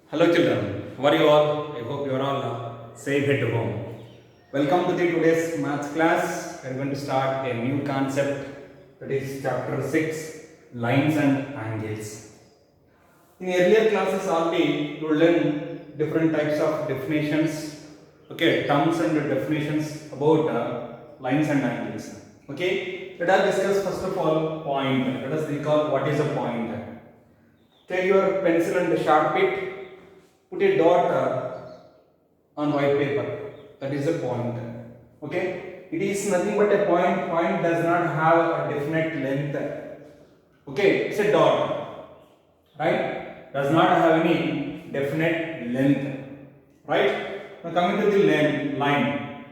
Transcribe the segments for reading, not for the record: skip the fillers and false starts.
Hello children, how are you all? I hope you are all safe at home. Welcome to the today's maths class. We are going to start a new concept, that is chapter 6, lines and angles. In earlier classes already you will learn different types of definitions, okay, terms and definitions about lines and angles. Okay, let us discuss first of all point. Let us recall what is a point. Take your pencil and sharp it. Put a dot on white paper. That is a point. Okay. It is nothing but a point. Point does not have a definite length. Okay. It's a dot. Right. Does not have any definite length. Right. Now coming to the line.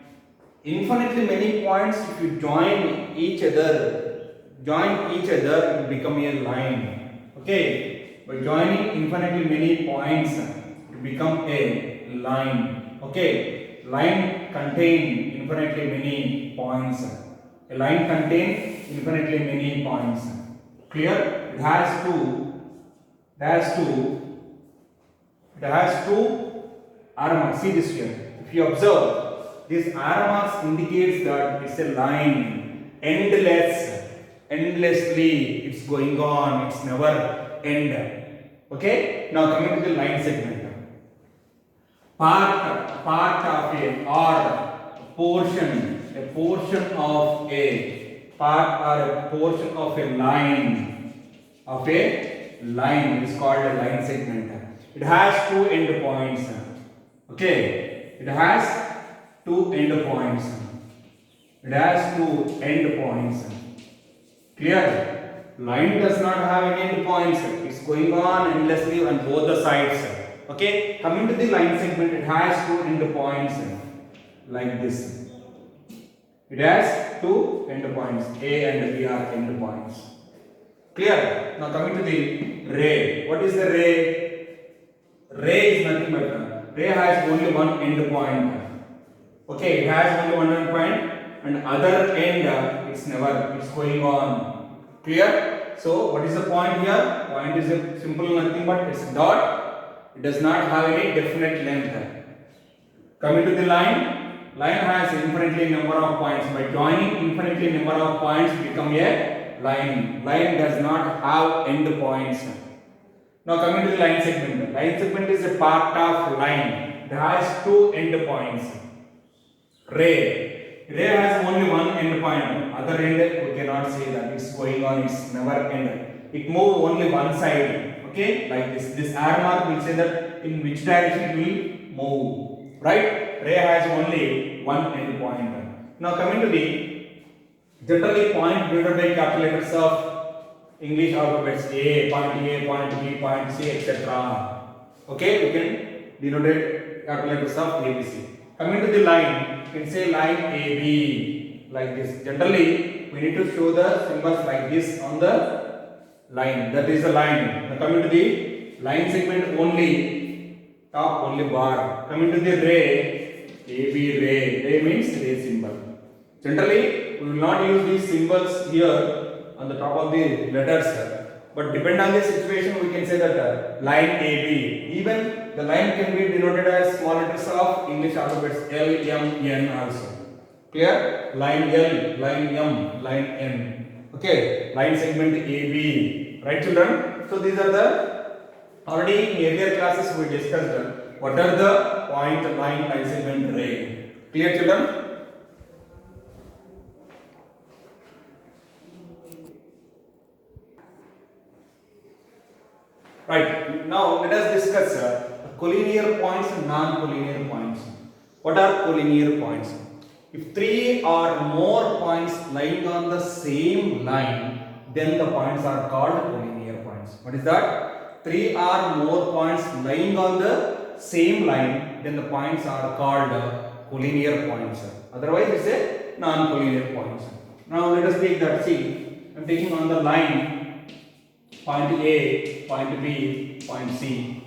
Infinitely many points, if you join each other, it will become a line. Okay. By joining infinitely many points, it become a line. Okay. Line contain infinitely many points. A line contain infinitely many points. Clear? It has two arrow marks. See this here. If you observe, this arrow marks indicates that it's a line. Endlessly it's going on. It's never end. Okay. Now coming to the line segment. Part of a or portion of a part or a portion of a line is called a line segment. It has two end points. Okay, it has two end points. Clear? Line does not have any end points. It's going on endlessly on both the sides. Okay, coming to the line segment, it has two end points like this. It has two end points. A and B are end points. Clear? Now coming to the ray. What is the ray? Ray is nothing but ray has only one end point. Okay, it has only one end point, and other end it's going on. Clear? So what is the point here? Point is a simple nothing but it's a dot. It does not have any definite length. Coming to the line has infinitely number of points. By joining infinitely number of points, become a line. Line does not have end points. Now coming to the line segment. Line segment is a part of line. It has two end points. Ray has only one end point. Other end we cannot say that it's going on. It's never end. It moves only one side. Okay, like this. This arrow mark will say that in which direction it will move. Right? Ray has only one end point. Now coming to the generally point denoted by capital letters of English alphabets A, point B, point C, etc. Okay, we can denote it capital letters of ABC. Coming to the line, you can say line AB like this. Generally, we need to show the symbols like this on the line. That is the line. Now coming to the line segment only, top only bar. Coming to the ray, AB ray. Ray means ray symbol. Generally, we will not use these symbols here on the top of the letters. But depend on the situation, we can say that line AB. Even the line can be denoted as small letters of English alphabets L, M, N also. Clear? Line L, line M, line N. Okay, line segment AB, right children? So these are the already in earlier classes we discussed what are the point, line segment, ray. Clear children? Right, now let us discuss collinear points and non-collinear points. What are collinear points? If three or more points lying on the same line, then the points are called collinear points. What is that? Three or more points lying on the same line, then the points are called collinear points. Otherwise, it's a non-collinear points. Now let us take that. See, I am taking on the line point A, point B, point C.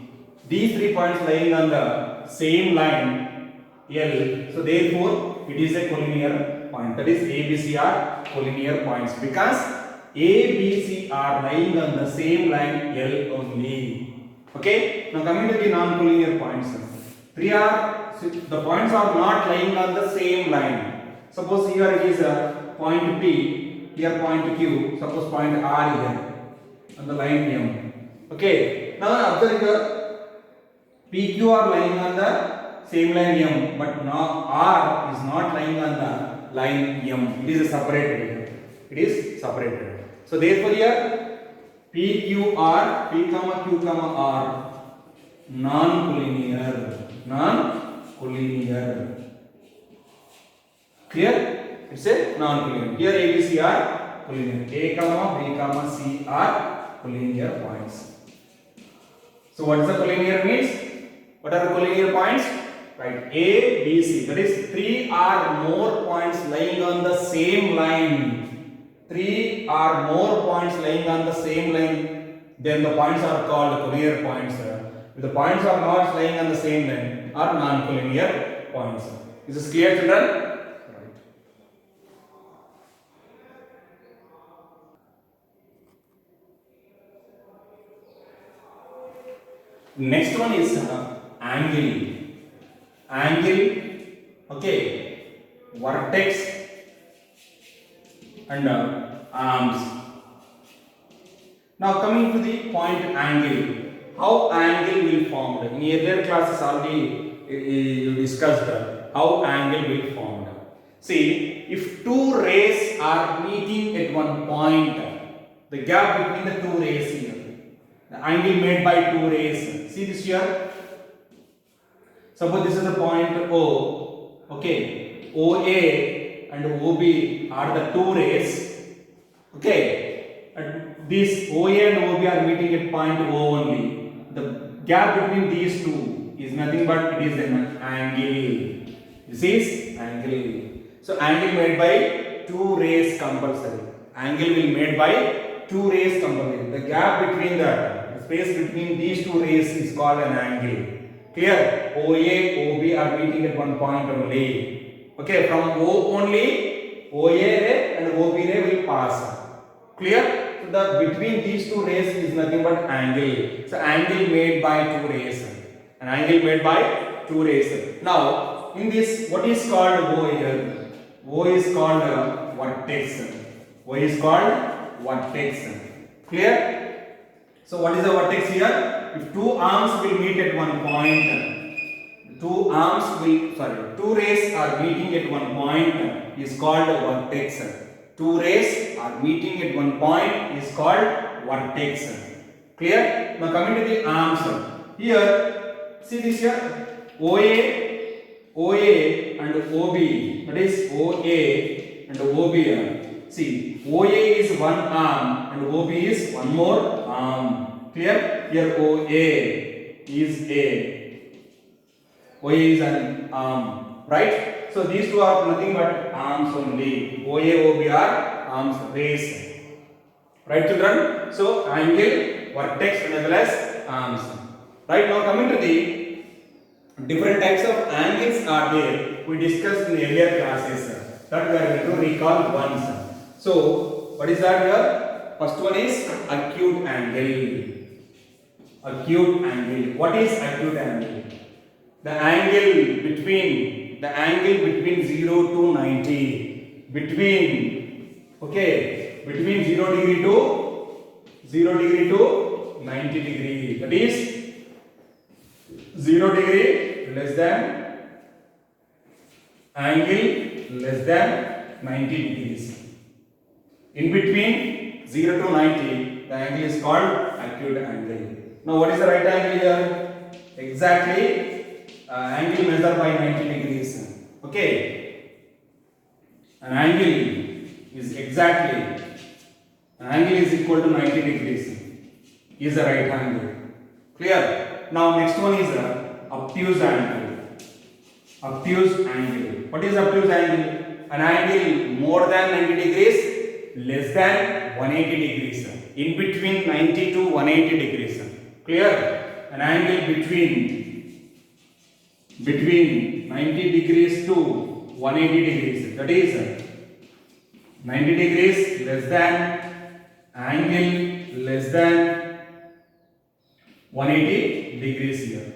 These 3 points lying on the same line L. So therefore, it is a collinear point. That is A, B, C are collinear points because A, B, C are lying on the same line L only. Okay. Now coming to the non-collinear points. The points are not lying on the same line. Suppose here it is a point P, here point Q. Suppose point R here on the line M. Okay. Now observe here, PQ are lying on the same line M, but now R is not lying on the line M. It is separated here. It is separated. So therefore here PQR, P comma Q comma R, non-collinear. Non-collinear. Clear? It's a non-collinear. Here A, B, C are collinear. A comma B comma C are collinear points. So what is the collinear means? What are the collinear points? Right, A, B, C. That is 3 or more points lying on the same line. 3 or more points lying on the same line. Then the points are called collinear points. If the points are not lying on the same line, are non-collinear points. Is this clear, children? Right. Next one is angle. Angle, okay, vertex and arms. Now coming to the point angle. How angle will formed? In earlier classes already you discussed how angle will formed. See, if two rays are meeting at one point, the gap between the two rays here, the angle made by two rays. See this here. Suppose this is the point O. Okay, OA and OB are the two rays. Okay, and these OA and OB are meeting at point O only. The gap between these two is nothing but it is an angle. This is angle. So angle made by two rays compulsory. Angle will made by two rays compulsory. The gap between the space between these two rays is called an angle. Clear? OA, OB are meeting at one point only. Okay, from O only, OA ray and OB ray will pass. Clear? So the between these two rays is nothing but angle. So angle made by two rays. An angle made by two rays. Now in this, what is called O here? O is called vertex. O is called vertex. Clear? So what is the vertex here? If two arms will meet at one point, two rays are meeting at one point is called a vertex. Two rays are meeting at one point is called vertex. Clear? Now coming to the arms. Here, see this here, OA and OB. That is OA and OB. See, OA is one arm and OB is one more arm. Clear? Here OA is an arm, right? So these two are nothing but arms only. OA, OB are arms, rays. Right, children? So angle, vertex, and as well as arms. Right, now coming to the different types of angles are there. We discussed in earlier classes. That we are going to recall once. So what is that here? First one is acute angle. Acute angle. What is acute angle? The angle between 0 to 90. Between 0 degree to 90 degree. That is 0 degree less than angle less than 90 degrees. In between 0 to 90, the angle is called acute angle. Now what is the right angle here? Exactly angle measured by 90 degrees. Okay. An angle is equal to 90 degrees is the right angle. Clear? Now next one is obtuse angle. Obtuse angle. What is obtuse angle? An angle more than 90 degrees, less than 180 degrees. In between 90 to 180 degrees. Clear? An angle between 90 degrees to 180 degrees. That is 90 degrees less than angle less than 180 degrees here.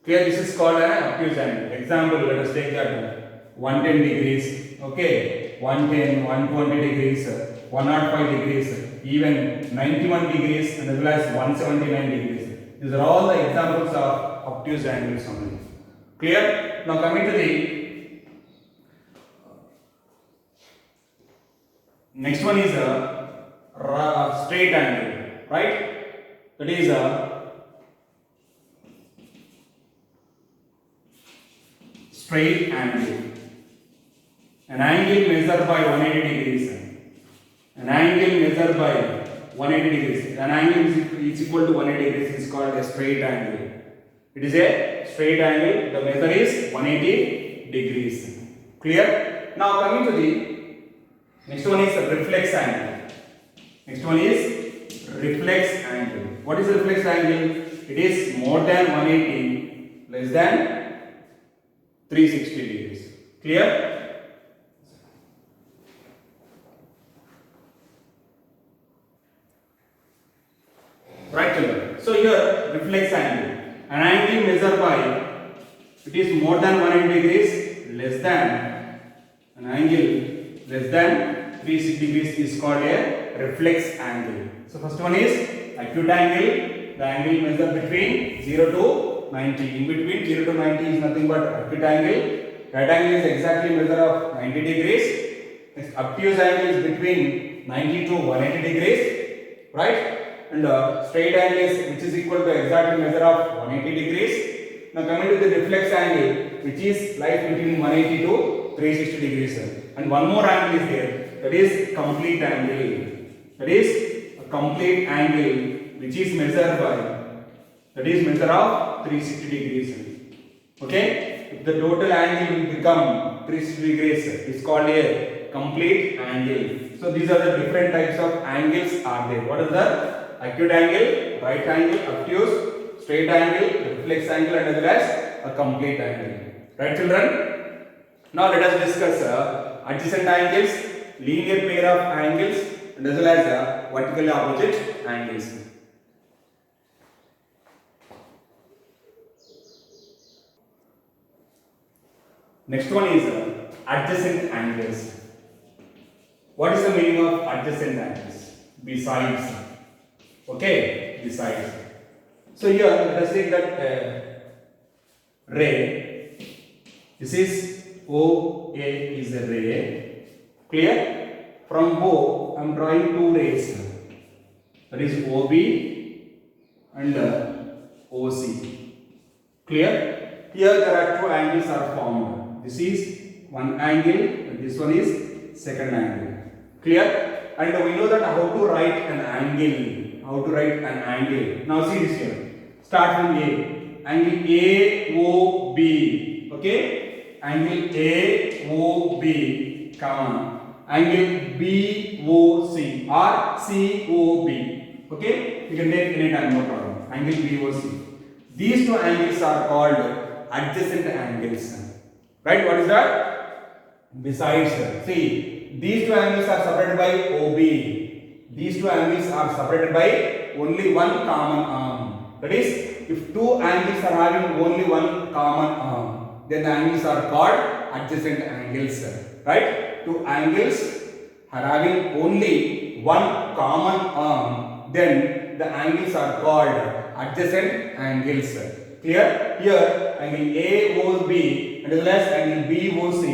Clear? This is called an obtuse angle. Example, let us take that 110 degrees, okay, 110, 120 degrees, 105 degrees, even 91 degrees, and as well as 179 degrees. These are all the examples of obtuse angles only. Clear? Now coming to the next one is a straight angle, right? That is a straight angle. An angle measured by 180 degrees. An angle measured by 180 degrees. An angle is equal to 180 degrees is called a straight angle. It is a straight angle. The measure is 180 degrees. Clear? Now coming to the next one is reflex angle. Next one is reflex angle. What is reflex angle? It is more than 180, less than 360 degrees. Clear? Right children. So here reflex angle. An angle measured by, it is more than 180 degrees, less than, an angle less than 360 degrees is called a reflex angle. So first one is acute angle. The angle measured between 0 to 90. In between 0 to 90 is nothing but acute angle. Right angle is exactly measure of 90 degrees. Next obtuse angle is between 90 to 180 degrees, right? And straight angle is which is equal to exactly measure of 180 degrees. Now coming to the reflex angle, which is lies between 180 to 360 degrees. And one more angle is there, that is complete angle. That is a complete angle which is measured by, that is measure of 360 degrees. Okay? If the total angle will become 360 degrees, it is called a complete angle. So these are the different types of angles are there. What is the acute angle, right angle, obtuse, straight angle, reflex angle, and as well as a complete angle. Right children? Now let us discuss adjacent angles, linear pair of angles, and as well as vertically opposite angles. Next one is adjacent angles. What is the meaning of adjacent angles? Besides. Okay, besides. So here let us take that ray. This is OA is a ray. Clear? From O I am drawing two rays. That is OB and OC. Clear? Here there are two angles are formed. This is one angle and this one is second angle. Clear? And we know that how to write an angle. How to write an angle. Now see this here. Start from A. Angle AOB. Okay? Angle AOB, comma. Angle BOC or COB. Okay? You can take any time, no problem. Angle BOC. These two angles are called adjacent angles. Right? What is that? Besides. See, these two angles are separated by OB. These two angles are separated by only one common arm. That is, if two angles are having only one common arm, then the angles are called adjacent angles. Right? Two angles are having only one common arm, then the angles are called adjacent angles. Clear? Here, angle AOB and as well as angle BOC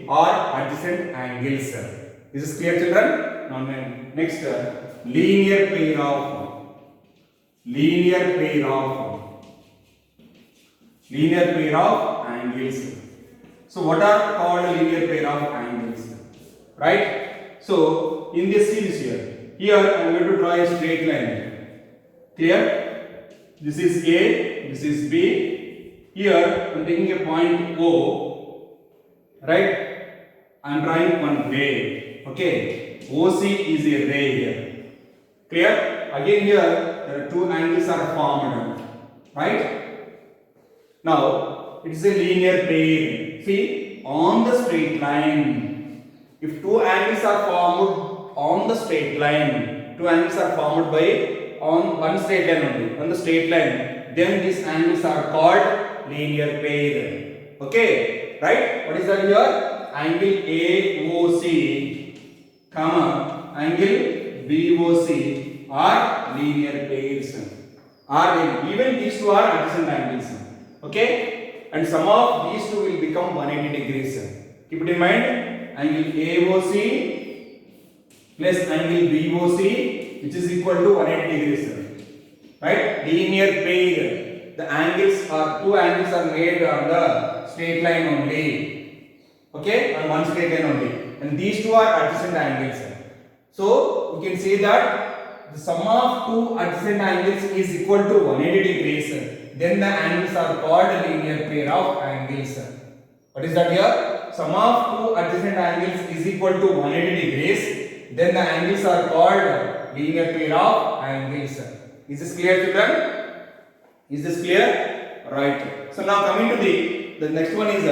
are adjacent angles. This is clear, children? Now next, linear pair of angles. So what are called linear pair of angles? Right? So in this series here I am going to draw a straight line. Clear? This is A, this is B. Here I am taking a point O. Right? I am drawing one ray. Okay? OC is a ray here. Clear? Again here there are two angles are formed. Right? Now it is a linear pair. See, on the straight line, if two angles are formed on the straight line, two angles are formed by on one straight line only. On the straight line, then these angles are called linear pair. Okay, right? What is that here? Angle AOC, comma, angle BOC are linear pairs. Even these two are adjacent angles. Okay, and sum of these two will become 180 degrees. Keep it in mind. Angle AOC plus angle BOC, which is equal to 180 degrees. Right? Linear pair. The angles are two angles are made on the straight line only. Okay, on one straight line only, and these two are adjacent angles. So we can say that the sum of two adjacent angles is equal to 180 degrees. Then the angles are called linear pair of angles. What is that here? Sum of two adjacent angles is equal to 180 degrees. Then the angles are called linear pair of angles. Is this clear, children? Is this clear? Right. So now coming to the next one is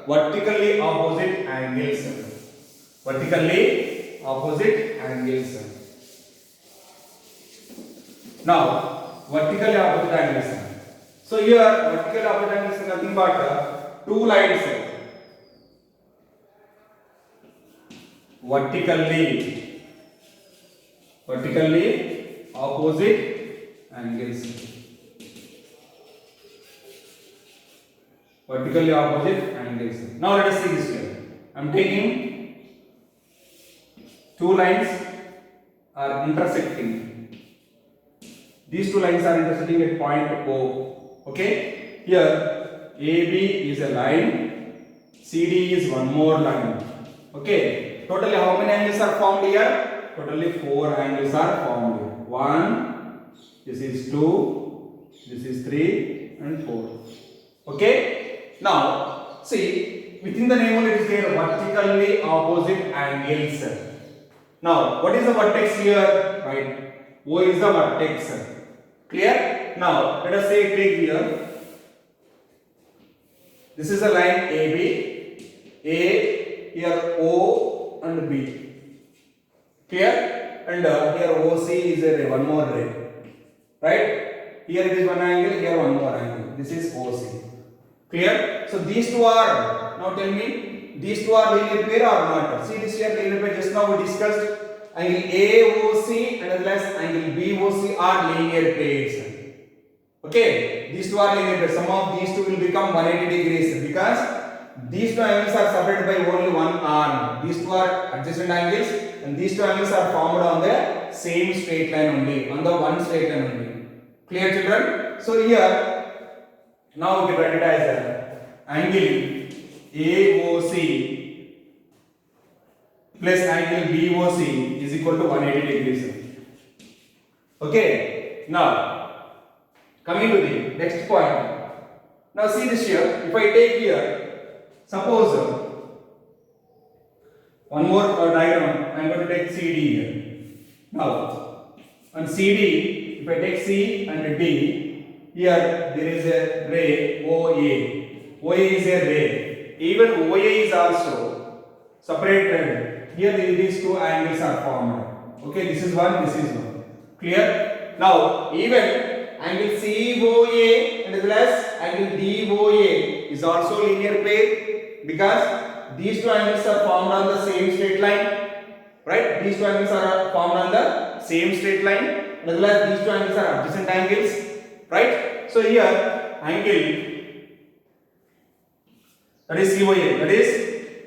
vertically opposite angles. Vertically opposite angles. Now vertically opposite angles. So here vertically opposite angles is nothing but two lines. Vertically opposite angles. Vertically opposite angles. Now let us see this here. I am taking two lines are intersecting. These two lines are intersecting at point O. Okay. Here AB is a line. CD is one more line. Okay. Totally how many angles are formed here? Totally 4 angles are formed here. 1, this is 2, this is 3 and 4. Okay. Now see, within the name only it is there vertically opposite angles. Now what is the vertex here? Right. O is the vertex. Clear? Now let us say take here. This is a line AB. A, here O and B. Clear? And here OC is a ray, one more ray. Right? Here it is one angle, here one more angle. This is OC. Clear? So these two are, now tell me, these two are linear pair or not? See this here linear pair, just now we discussed angle AOC and as well as angle BOC are linear pairs. Okay? These two are linear pairs. Sum of these two will become 180 degrees because these two angles are separated by only one arm. These two are adjacent angles and these two angles are formed on the same straight line only, on the one straight line only. Clear, children? So here, now we can write it as angle AOC plus angle BOC is equal to 180 degrees. Okay. Now, coming to the next point. Now see this here. If I take here, suppose one more diagram, I am going to take CD here. Now, on CD, if I take C and D, here there is a ray OA. OA is a ray. Even OA is also separated. Here these two angles are formed. Okay, this is one, this is one. Clear? Now, even angle COA and as well as angle DOA is also linear pair because these two angles are formed on the same straight line. Right? These two angles are formed on the same straight line and as well as these two angles are adjacent angles. Right? So here angle that is COA, that is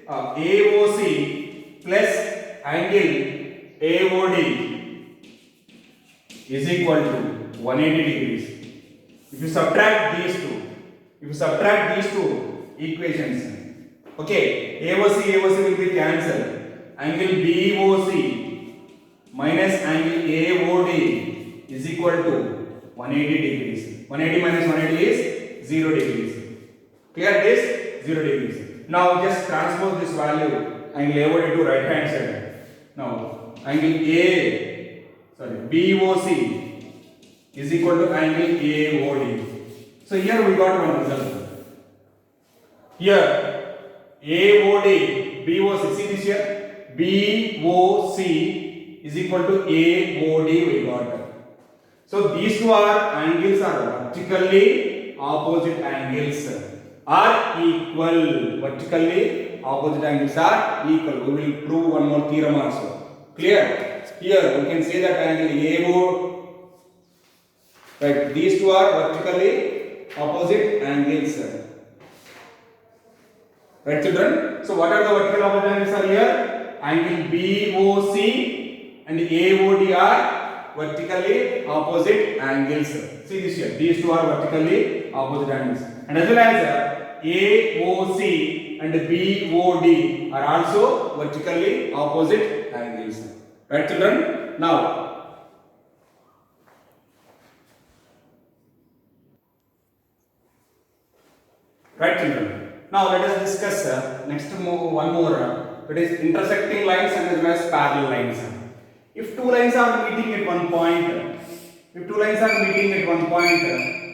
AOC plus angle AOD is equal to 180 degrees. If you subtract these two equations, okay, AOC will be cancelled. Angle BOC minus angle AOD is equal to 180 degrees. 180 minus 180 is 0 degrees. Clear? This 0 degrees. Now just transpose this value angle AOD to right hand side. Now angle BOC is equal to angle AOD. So here we got one result. Here AOD, BOC, see this here? BOC is equal to AOD we got. So these two are angles are vertically opposite angles are equal. Vertically opposite angles are equal. We will prove one more theorem also. Clear? Here we can say that angle AO, right? These two are vertically opposite angles. Right, children? So what are the vertical opposite angles are here? Angle BOC and AOD are vertically opposite angles. See this here. These two are vertically opposite angles. And as well as AOC and BOD are also vertically opposite angles. Right, children? Now, right, children? Now let us discuss one more. That is intersecting lines and as well as parallel lines. If two lines are meeting at one point,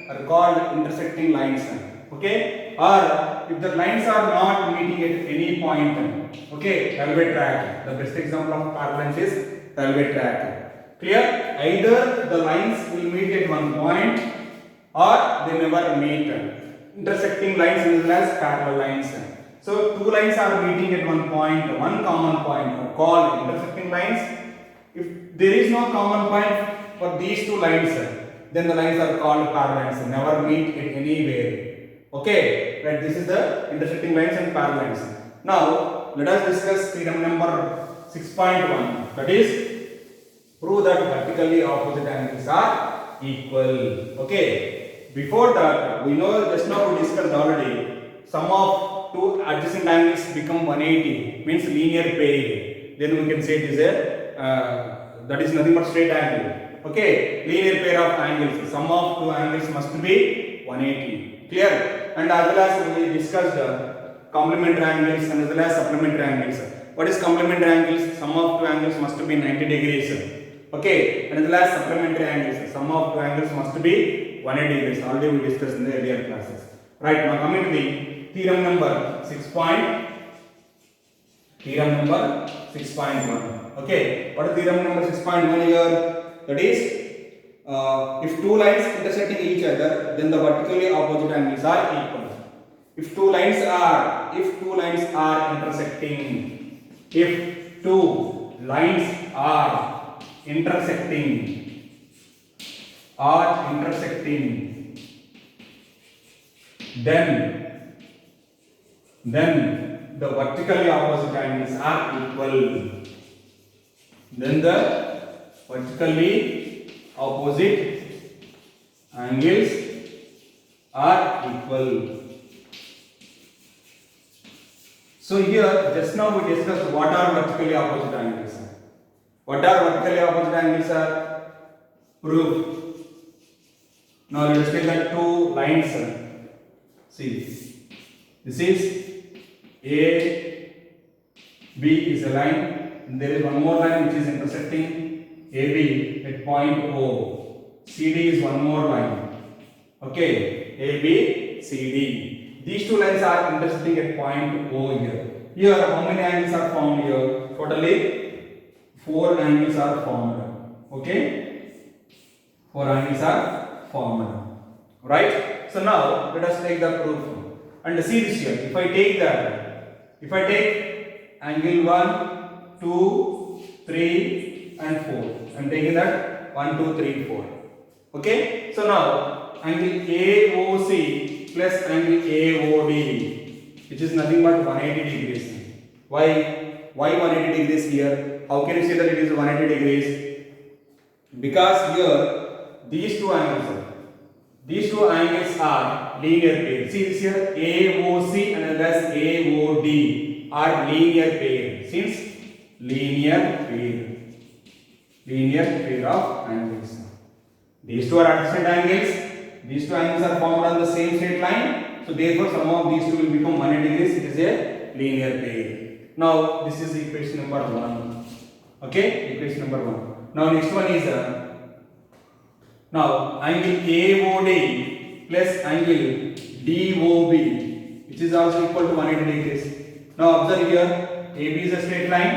are called intersecting lines. Okay? Or if the lines are not meeting at any point, okay, railway track. The best example of parallel lines is railway track. Clear? Either the lines will meet at one point or they never meet. Intersecting lines as well as parallel lines. So two lines are meeting at one point, one common point are called intersecting lines. If there is no common point for these two lines, then the lines are called parallel lines, never meet at anywhere. Okay, right? This is the intersecting lines and parallel lines. Now let us discuss theorem number 6.1. That is, prove that vertically opposite angles are equal. Okay. Before that, we know just now we discussed already, sum of two adjacent angles become 180, means linear pair. Then we can say it is that is nothing but straight angle. Okay, linear pair of angles, sum of two angles must be 180. Clear? And as well as we discussed complementary angles and as well as supplementary angles. What is complementary angles? Sum of two angles must be 90 degrees. Okay, and as well as supplementary angles, sum of two angles must be 180 degrees. Already we discussed in the earlier classes. Right, now coming to the theorem number 6.1. Okay, what is theorem number 6.1 here? That is, if two lines intersecting each other, then the vertically opposite angles are equal. If two lines are intersecting, then the vertically opposite angles are equal. Then the vertically opposite angles are equal. So here just now we discussed what are vertically opposite angles. What are vertically opposite angles? Proof. Now let us take the two lines. See, this is A, B is a line, and there is one more line which is intersecting AB at point O. CD is one more line. Okay, AB, CD. These two lines are intersecting at point O here. Here, how many angles are formed here? Totally 4 angles are formed. Okay, 4 angles are formed. Right? So now let us take the proof. And see this here. If I take angle 1, 2, 3 and 4. I am taking that 1, 2, 3, 4. Okay? So now angle AOC plus angle AOD, which is nothing but 180 degrees. Why 180 degrees here? How can you say that it is 180 degrees? Because here these two angles are linear pair. See this here, AOC and thus AOD are linear pair. Since linear pair of angles. These two are adjacent angles. These two angles are formed on the same straight line. So therefore, sum of these two will become 180 degrees. It is a linear pair. Now this is equation number 1. Okay, equation number 1. Now next one is now angle AOD plus angle DOB, which is also equal to 180 degrees. Now observe here, AB is a straight line,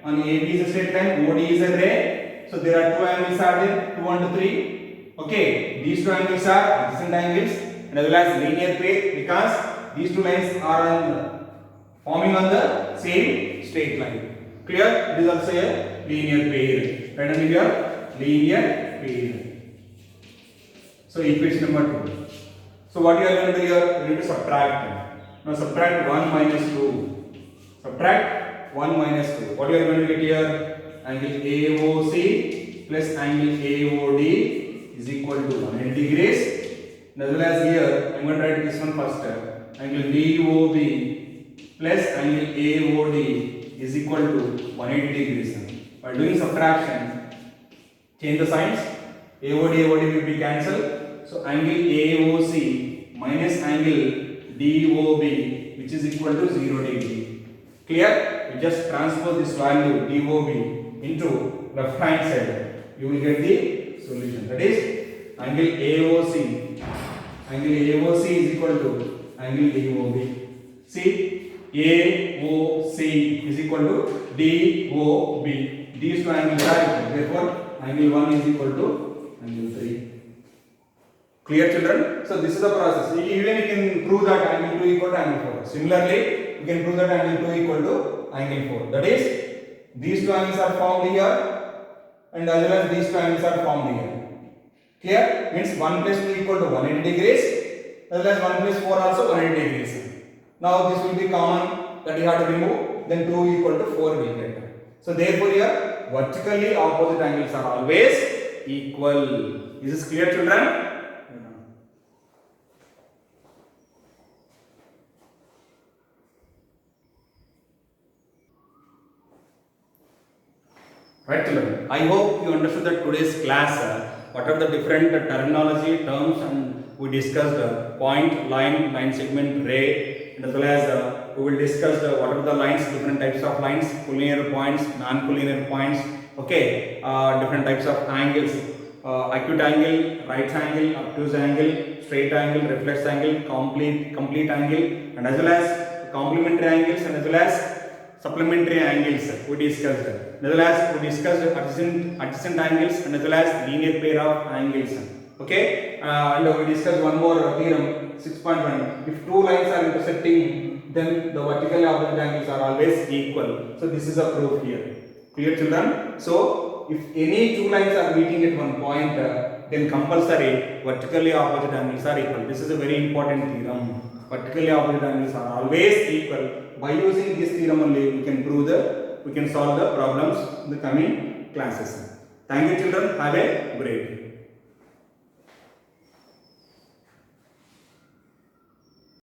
on AB is a straight line, OD is a ray. So there are two angles are there, 2 and 3. Okay, these two angles are adjacent angles and as well as linear pair because these two lines are forming on the same straight line. Clear? It is also a linear pair. Write down here, linear pair. So equation number 2. So what you are going to do here? You need to subtract. Now subtract 1 minus 2. Subtract 1 minus 2. What you are going to get here? Angle AOC plus angle AOD is equal to 180 degrees. As well as here, I am going to write this one first. Angle DOB plus angle AOD is equal to 180 degrees. By doing subtraction, change the signs. AOD will be cancelled. So angle AOC minus angle DOB, which is equal to 0 degree. Clear? You just transpose this value DOB into left hand side. You will get the solution. That is angle AOC. Angle AOC is equal to angle DOB. See, AOC is equal to DOB. These two angles are equal. Therefore, angle 1 is equal to angle 3. Clear, children? So this is the process. Even you can prove that angle 2 equal to angle 4. Similarly, you can prove that angle 2 equal to angle 4. That is, these two angles are formed here, and as well as these two angles are formed here. Clear? Means 1 plus 2 equal to 180 degrees, as well as 1 plus 4 also 180 degrees. Now this will be common that you have to remove. Then 2 equal to 4 will get. So therefore here vertically opposite angles are always equal. Is this clear, children? Right, children? I hope you understood that today's class, what are the different terminology, terms, and we discussed point, line segment, ray, and as well as we will discuss what are the lines, different types of lines, collinear points, non-collinear points, okay, different types of angles, acute angle, right angle, obtuse angle, straight angle, reflex angle, complete angle, and as well as complementary angles, and as well as supplementary angles we discussed. As well as we discussed adjacent angles and as well as linear pair of angles. Okay, and we discussed one more theorem 6.1. If two lines are intersecting, then the vertically opposite angles are always equal. So this is a proof here. Clear, children? So if any two lines are meeting at one point, then compulsory vertically opposite angles are equal. This is a very important theorem. Vertically opposite angles are always equal. By using this theorem only, we can solve the problems in the coming classes. Thank you, children. Have a great day.